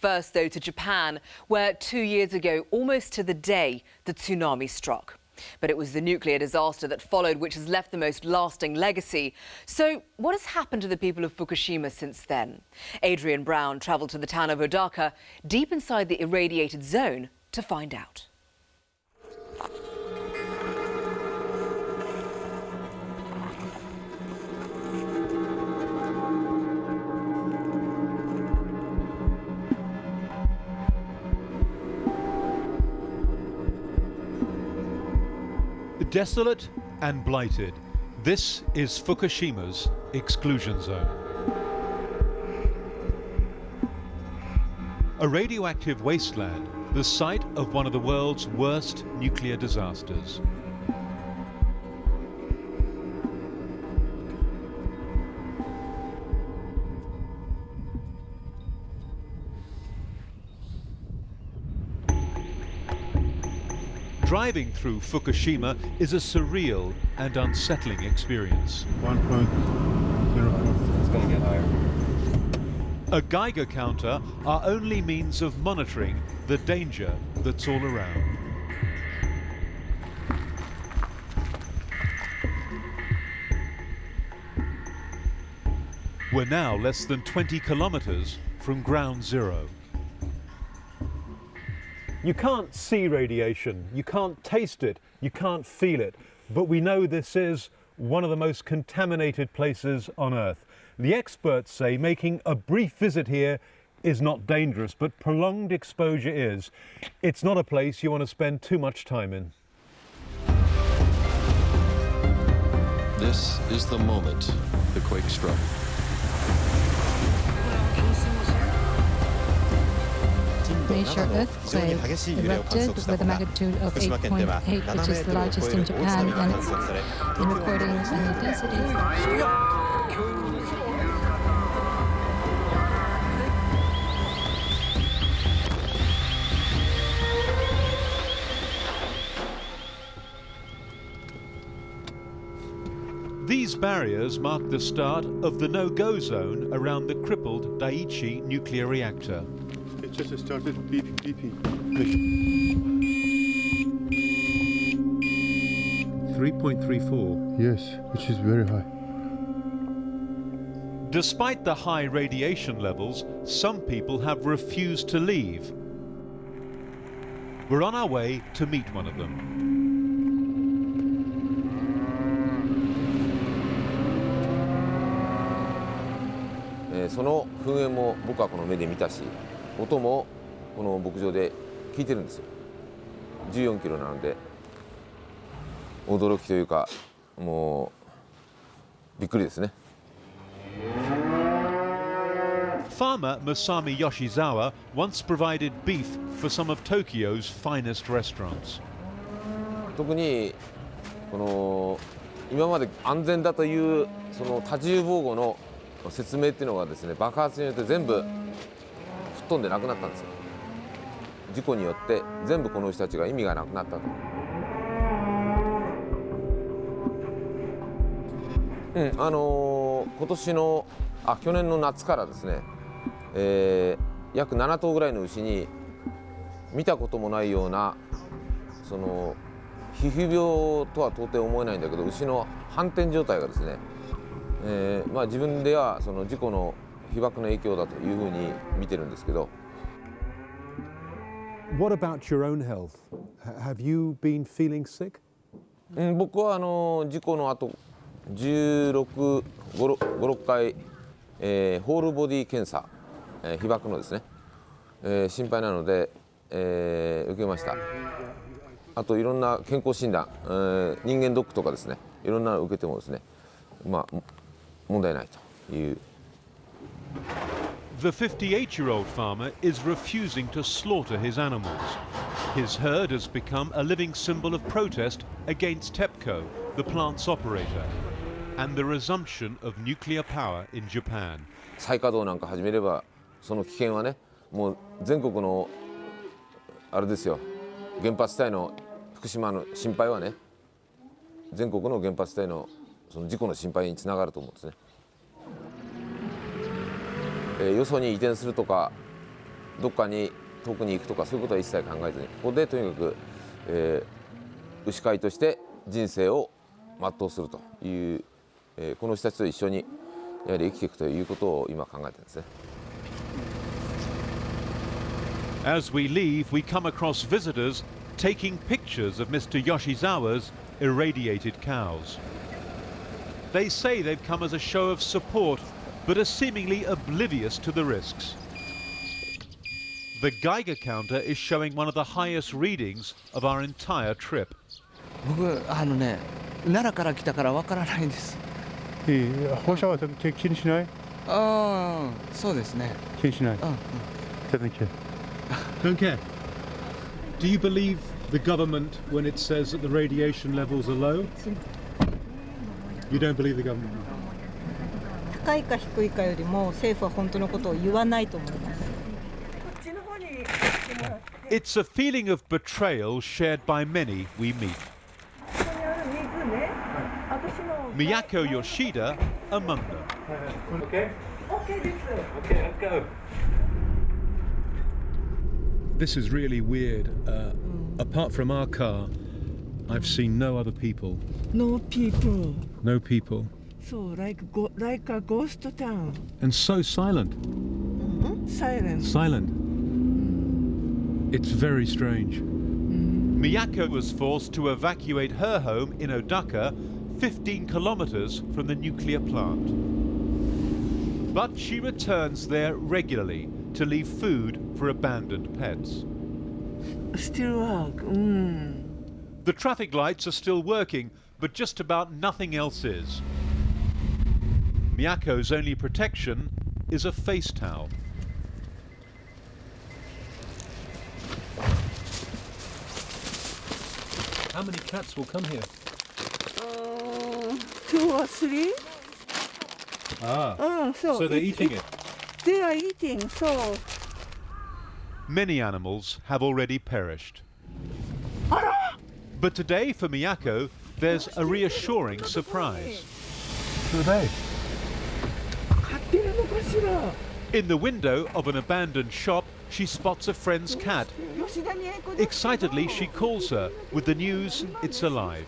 First, though, to Japan, where 2 years ago, almost to the day, the tsunami struck. But it was the nuclear disaster that followed which has left the most lasting legacy. So what has happened to the people of Fukushima since then? Adrian Brown travelled to the town of Odaka, deep inside the irradiated zone, to find out. Desolate and blighted, this is Fukushima's exclusion zone. A radioactive wasteland, the site of one of the world's worst nuclear disasters. Driving through Fukushima is a surreal and unsettling experience. 1.04. It's going to get higher. A Geiger counter, our only means of monitoring the danger that's all around. We're now less than 20 kilometers from ground zero. You can't see radiation, you can't taste it, you can't feel it, but we know this is one of the most contaminated places on Earth. The experts say making a brief visit here is not dangerous, but prolonged exposure is. It's not a place you want to spend too much time in. This is the moment the quake struck. Major earthquake erupted with a magnitude of 8.8, which is the largest in Japan, and it's in recording an intensity. These barriers mark the start of the no-go zone around the crippled Daiichi nuclear reactor. It just started beeping. 3.34. Yes, which is very high. Despite the high radiation levels, some people have refused to leave. We're on our way to meet one of them. その噴煙も僕はこの目で見たし、音もこの牧場で聞いてるんですよ。14キロなので驚きというかもうびっくりですね。Farmer Masami Yoshizawa once provided beef for some of Tokyo's finest restaurants. 特にこの今まで安全だというその多重防護の説明っていうのがですね、爆発によって全部吹っ飛んでなくなったんですよ。事故によって全部この人たちが意味がなくなったと。今年の去年の夏からですね、約7頭ぐらいの牛に見たこともないようなその皮膚病とは到底思えないんだけど、牛の反転状態がですね、自分ではその事故の被爆の影響だというふうに見てるんですけど。What about your own health? Have you been feeling sick? 僕は事故の後5、6回、ホールボディ検査、被爆のですね、心配なので、受けました。あといろんな健康診断、人間ドックとかですね、いろんなの受けてもですね、問題ないという。The 58-year-old farmer is refusing to slaughter his animals. His herd has become a living symbol of protest against TEPCO, the plant's operator, and the resumption of nuclear power in Japan. 再稼働なんか始めればその危険はね、もう全国のあれですよ、原発帯の福島の心配はね、全国の原発帯のその事故の心配につながると思うんですね。よそに移転するとかどっかに遠くに行くとかそういうことは一切考えずに、ここでとにかく、牛飼いとして人生を全うするという、この人たちと一緒にやはり生きていくということを今考えてるんですね。As we leave, we come across visitors taking pictures of Mr. Yoshizawa's irradiated cows. They say they've come as a show of support, but are seemingly oblivious to the risks. The Geiger counter is showing one of the highest readings of our entire trip. 僕奈良から来たからわからないんです。放射は気にしない？ああ、そうですね。気にしない。Don't care. Don't care. Do you believe the government when it says that the radiation levels are low? You don't believe the government? 高いか低いかよりも政府は本当のことを言わないと思います。 It's a feeling of betrayal shared by many we meet. Miyako Yoshida among them. Okay? Okay, let's go. This is really weird. Apart from our car, I've seen no other people. No people. No people. So like a ghost town. And so silent. Silent. Silent. It's very strange. Miyako was forced to evacuate her home in Odaka, 15 kilometers from the nuclear plant. But she returns there regularly to leave food for abandoned pets. Still work. The traffic lights are still working, but just about nothing else is. Miyako's only protection is a face towel. How many cats will come here? 2 or 3. So they're eating it. They are eating. So. Many animals have already perished. But today for Miyako, there's a reassuring surprise. Who are they? In the window of an abandoned shop, she spots a friend's cat. Excitedly, she calls her with the news it's alive.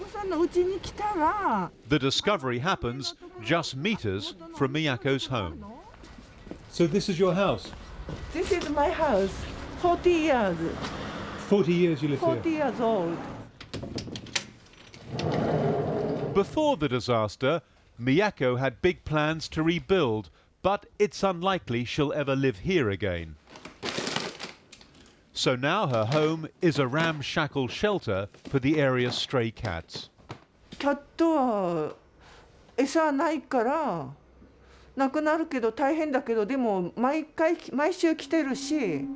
The discovery happens just meters from Miyako's home. So this is your house? This is my house. 40 years. 40 years you live 40 here? years old. Before the disaster, Miyako had big plans to rebuild, but it's unlikely she'll ever live here again. So now her home is a ramshackle shelter for the area's stray cats. キャットは餌ないからなくなるけど大変だけどでも毎週来てるし。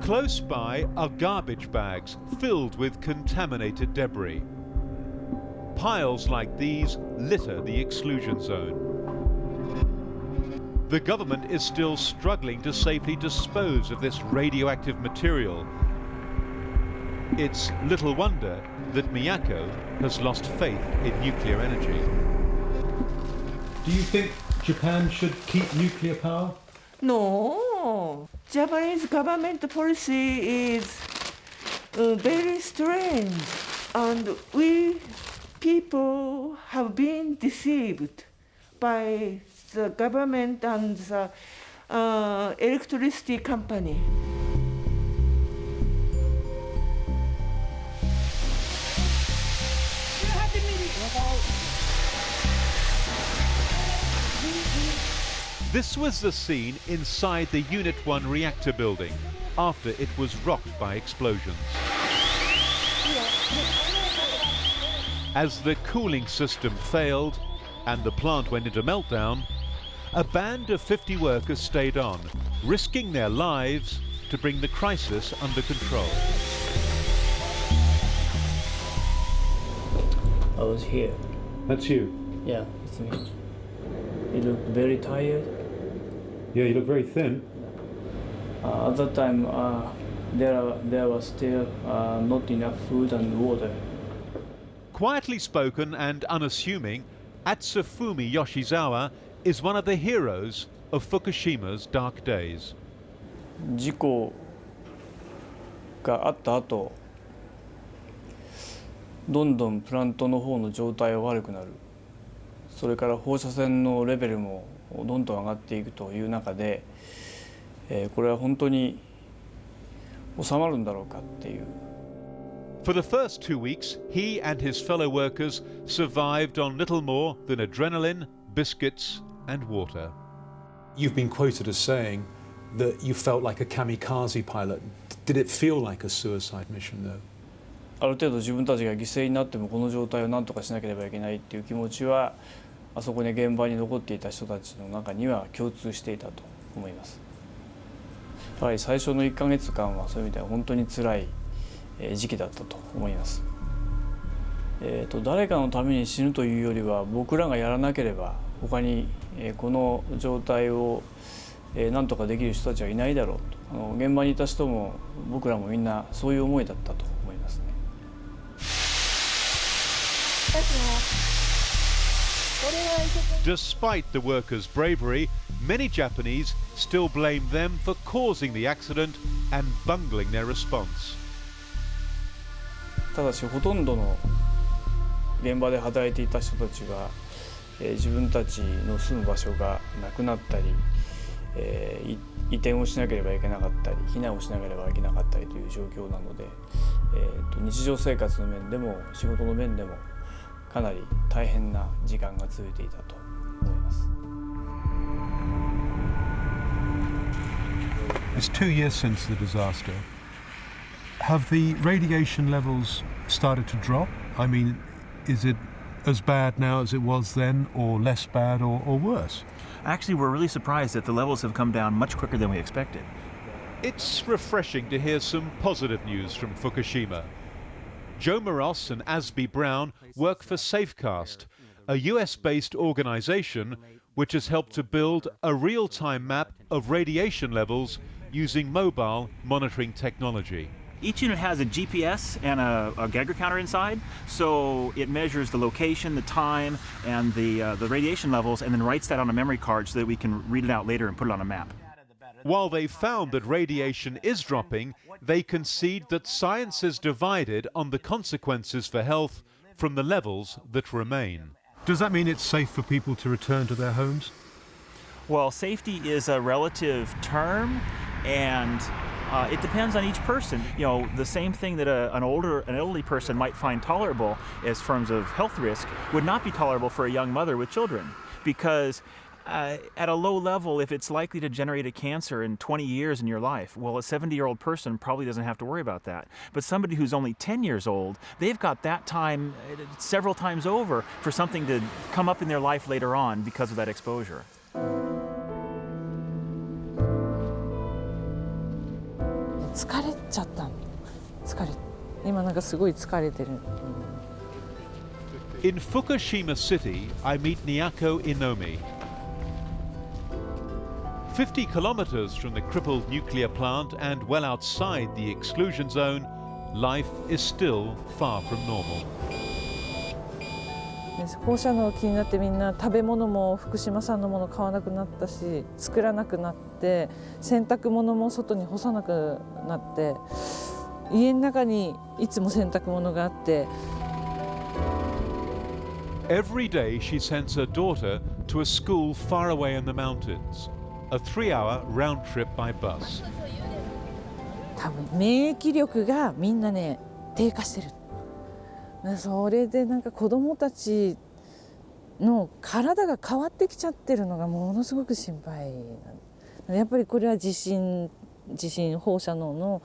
Close by are garbage bags filled with contaminated debris. Piles like these litter the exclusion zone. The government is still struggling to safely dispose of this radioactive material. It's little wonder that Miyako has lost faith in nuclear energy. Do you think Japan should keep nuclear power? No, Japanese government policy is very strange, and we people have been deceived by the government and the electricity company. This was the scene inside the Unit 1 reactor building after it was rocked by explosions. As the cooling system failed and the plant went into meltdown, a band of 50 workers stayed on, risking their lives to bring the crisis under control. I was here. That's you? Yeah, it's me. You look very tired. Yeah, you look very thin. At that time, there was still not enough food and water. Quietly spoken and unassuming, Atsufumi Yoshizawa is one of the heroes of Fukushima's dark days. 事故があった後、どんどんプラントの方の状態が悪くなる。それから放射線のレベルもどんどん上がっていくという中で、これは本当に収まるんだろうかっていう。For the first 2 weeks, he and his fellow workers survived on little more than adrenaline, biscuits, and water. You've been quoted as saying that you felt like a kamikaze pilot. Did it feel like a suicide mission, though? ある程度自分たちが犠牲になってもこの状態を何とかしなければいけないっていう気持ちはあそこに現場に残っていた人たちの中には共通していたと思います。やはり最初の1ヶ月間はそういう意味では本当に辛い時期だったと思います。誰かのために死ぬというよりは僕らがやらなければ他にこの状態を何とかできる人たちはいないだろうと、現場にいた人も僕らもみんなそういう思いだったと思いますね。Despite the workers' bravery, many Japanese still blame them for causing the accident and bungling their response. ただしほとんどの現場で働いていた人たちは、自分たちの住む場所がなくなったり、移転をしなければいけなかったり避難をしなければいけなかったりという状況なので、日常生活の面でも仕事の面でもかなり大変な時間が続いていたと思います。It's 2 years since the disaster. Have the radiation levels started to drop? I mean, is it as bad now as it was then, or less bad, or worse? Actually, we're really surprised that the levels have come down much quicker than we expected. It's refreshing to hear some positive news from Fukushima. Joe Moros and Asby Brown work for Safecast, a US-based organization which has helped to build a real-time map of radiation levels using mobile monitoring technology. Each unit has a GPS and a Geiger counter inside, so it measures the location, the time, and the radiation levels, and then writes that on a memory card so that we can read it out later and put it on a map. While they've found that radiation is dropping, they concede that science is divided on the consequences for health from the levels that remain. Does that mean it's safe for people to return to their homes? Well, safety is a relative term, and it depends on each person. You know, the same thing that an elderly person might find tolerable as terms of health risk would not be tolerable for a young mother with children, because at a low level, if it's likely to generate a cancer in 20 years in your life, well, a 70-year-old person probably doesn't have to worry about that. But somebody who's only 10 years old, they've got that time several times over for something to come up in their life later on because of that exposure. In Fukushima City, I meet Nyako Inomi. 50 kilometers from the crippled nuclear plant and well outside the exclusion zone, life is still far from normal. 放射能気になってみんな食べ物も福島産のもの買わなくなったし作らなくなって洗濯物も外に干さなくなって家の中にいつも洗濯物があって Every day she sends her daughter to a school far away in the mountains, a 3-hour round trip by bus. 多分免疫力がみんなね低下してる。それでなんか子どもたちの体が変わってきちゃってるのがものすごく心配。やっぱりこれは地震放射能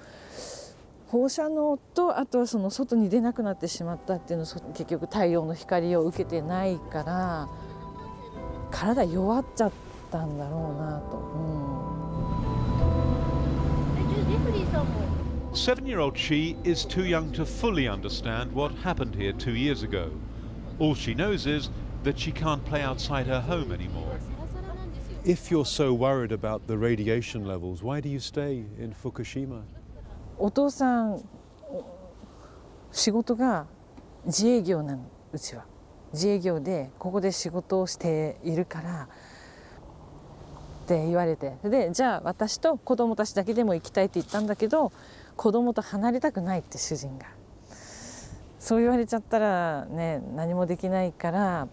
とあとはその外に出なくなってしまったっていうのは結局太陽の光を受けてないから体弱っちゃったんだろうなと。7-year-old she is too young to fully understand what happened here 2 years ago. All she knows is that she can't play outside her home anymore. If you're so worried about the radiation levels, why do you stay in Fukushima? お父さん仕事が自営業なの。うちは自営業でここで仕事をしているからって言われて、でじゃあ私と子供たちだけでも行きたいって言ったんだけど、子供と離れたくないって主人が。そう言われちゃったらね、何もできないから。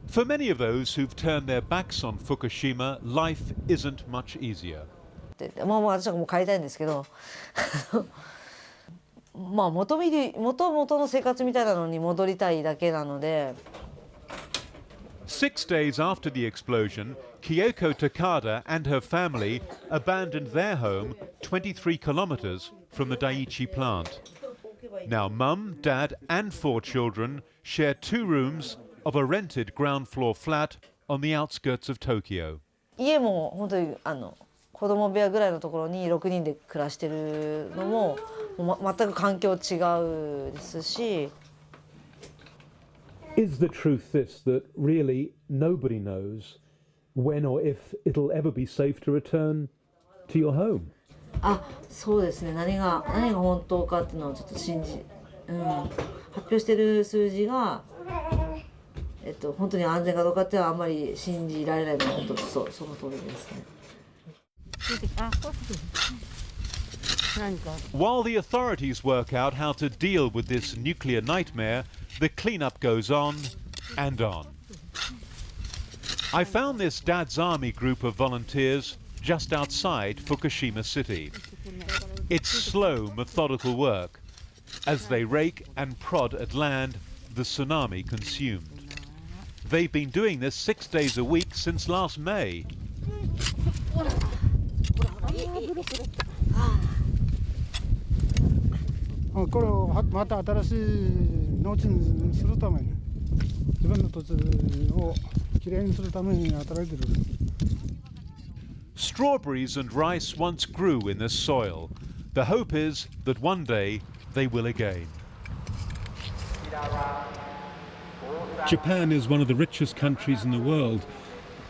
For many of those who've turned their backs on Fukushima, life isn't much easier. まあ私はもう帰りたいんですけどまあ元々の生活みたいなのに戻りたいだけなので。 6 days after the explosion, Kyoko Takada and her family abandoned their home 23 kilometers from the Daiichi plant. Now Mum, Dad and 4 children share 2 rooms of a rented ground floor flat on the outskirts of Tokyo. 家も本当に子供部屋ぐらいのところに6人で暮らしてるのも、全く環境違うですし。 Is the truth this, that really nobody knows when or if it'll ever be safe to return to your home? そうですね。何が本当かっていうのをちょっと発表してる数字が本当に安全かどうかっていうのはあんまり信じられないのは本当その通りですね。While the authorities work out how to deal with this nuclear nightmare, the cleanup goes on and on. I found this Dad's Army group of volunteers just outside Fukushima City. It's slow, methodical work as they rake and prod at land the tsunami consumed. They've been doing this 6 days a week since last May. これをまた新しい農地にするために、自分の土地をきれいにするために働いてる。Strawberries and rice once grew in this soil. The hope is that one day they will again. Japan is one of the richest countries in the world.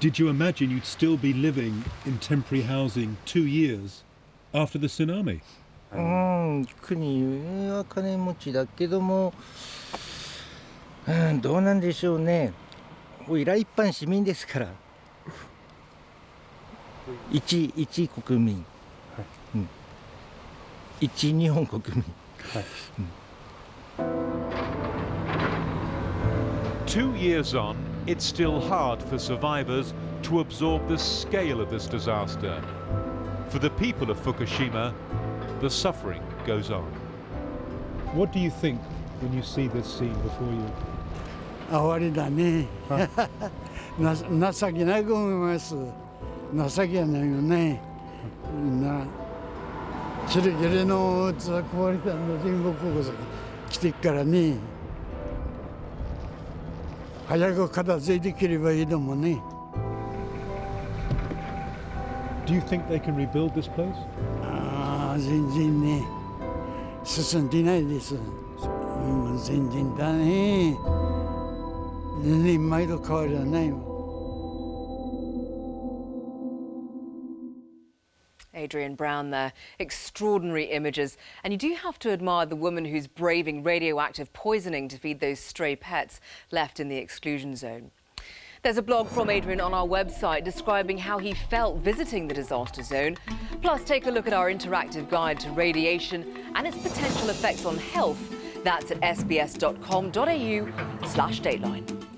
Did you imagine you'd still be living in temporary housing 2 years after the tsunami? 国は金持ちだけども、どうなんでしょうね。おいら一般市民ですから。一国民、一日本国民。2 years on, it's still hard for survivors to absorb the scale of this disaster. For the people of Fukushima, the suffering goes on. What do you think when you see this scene before you? 終わりだね。情けなく思います。情けないよね。みんなキレキレの器壊れたの人木こそ来てっからね。早く片付いてくればいいと思うね。Do you think they can rebuild this place? 全然ね、進んでないです。全然だね。2年前と変わりはないわ。Adrian Brown there. Extraordinary images. And you do have to admire the woman who's braving radioactive poisoning to feed those stray pets left in the exclusion zone. There's a blog from Adrian on our website describing how he felt visiting the disaster zone. Plus, take a look at our interactive guide to radiation and its potential effects on health. That's at sbs.com.au/Dateline.